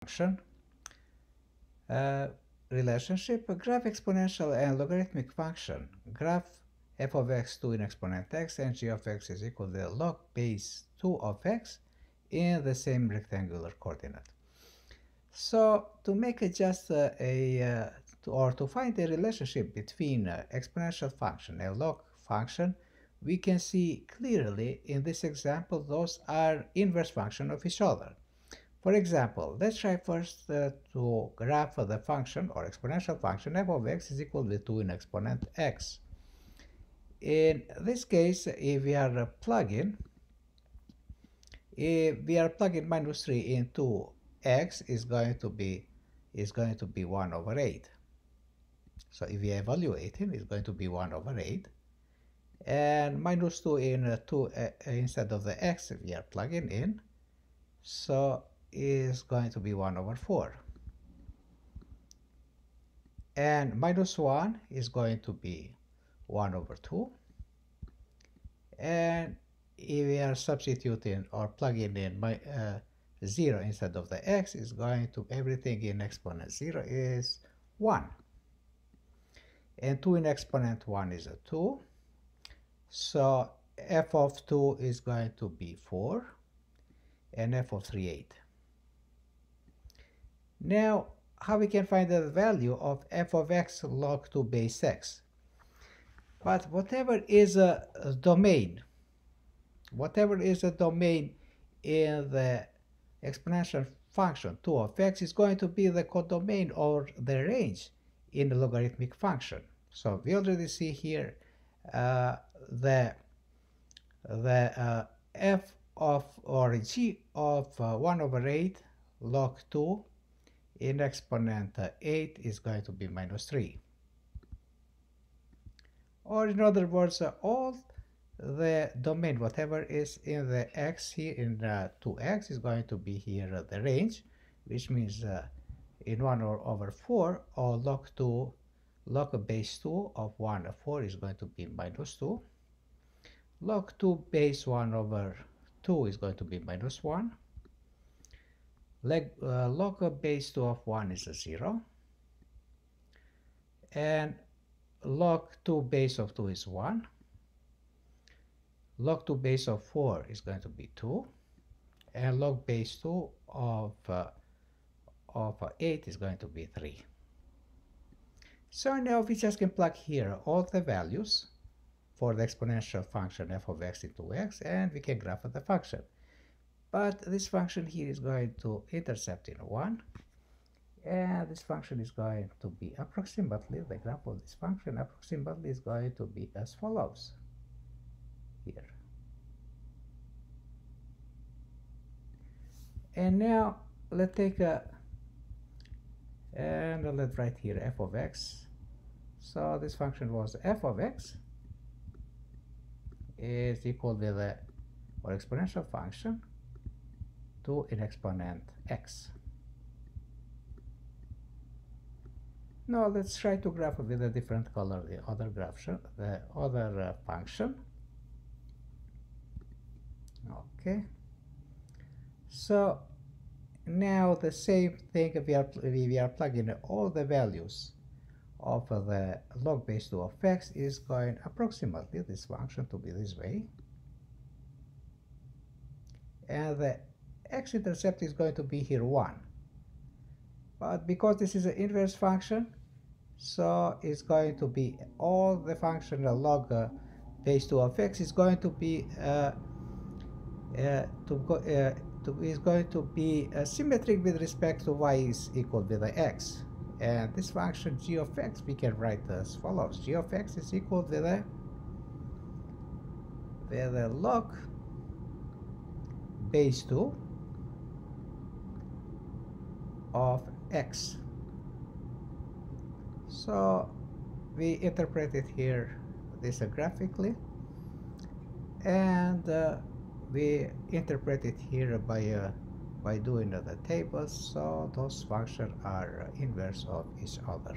function relationship, graph exponential and logarithmic function. Graph f of x 2 in exponent x and g of x is equal to log base 2 of x in the same rectangular coordinate. So to make it just to find the relationship between exponential function and log function, we can see clearly in this example those are inverse function of each other. For example, let's try first to graph the function or exponential function f of x is equal to 2 in exponent x. In this case, if we are plugging minus 3 into x is going to be 1 over 8. So if we evaluate it, it's going to be 1 over 8. And minus 2 in 2 instead of the x we are plugging in, so is going to be 1 over 4. And minus 1 is going to be 1 over 2. And if we are substituting or plugging in 0 instead of the x, is going to everything in exponent 0 is 1. And 2 in exponent 1 is a 2. So f of 2 is going to be 4 and f of 3 8. Now, how we can find the value of f of x log 2 base x? But whatever is a domain in the exponential function 2 of x is going to be the codomain or the range in the logarithmic function. So we already see here the f of or g of 1 over 8 log 2 in exponent 8 is going to be minus 3. Or in other words, all the domain, whatever is in the x here in 2x is going to be here the range, which means in 1 over 4 or log base 2 of 1 over 4 is going to be minus 2. Log 2 base 1 over 2 is going to be minus 1. Log base 2 of 1 is a 0. And log 2 base of 2 is 1. Log 2 base of 4 is going to be 2. And log base 2 of 8 is going to be 3. So now we just can plug here all the values for the exponential function f of x into x, and we can graph the function. But this function here is going to intercept in 1, and this function is going to be approximately, the graph of this function approximately is going to be as follows here. And now let's take and let's write here f of x. So this function was f of x is equal to the or exponential function 2 in exponent x. Now let's try to graph with a different color the other function. Okay. So now the same thing, we are plugging all the values of the log base 2 of x is going approximately this function to be this way. And the x-intercept is going to be here 1. But because this is an inverse function, so it's going to be all the function log base 2 of x is going to be symmetric with respect to y is equal to the x. And this function g of x we can write as follows: g of x is equal to the log base 2 of x. So we interpret it here this graphically, and we interpret it here by doing the tables, so those functions are inverse of each other.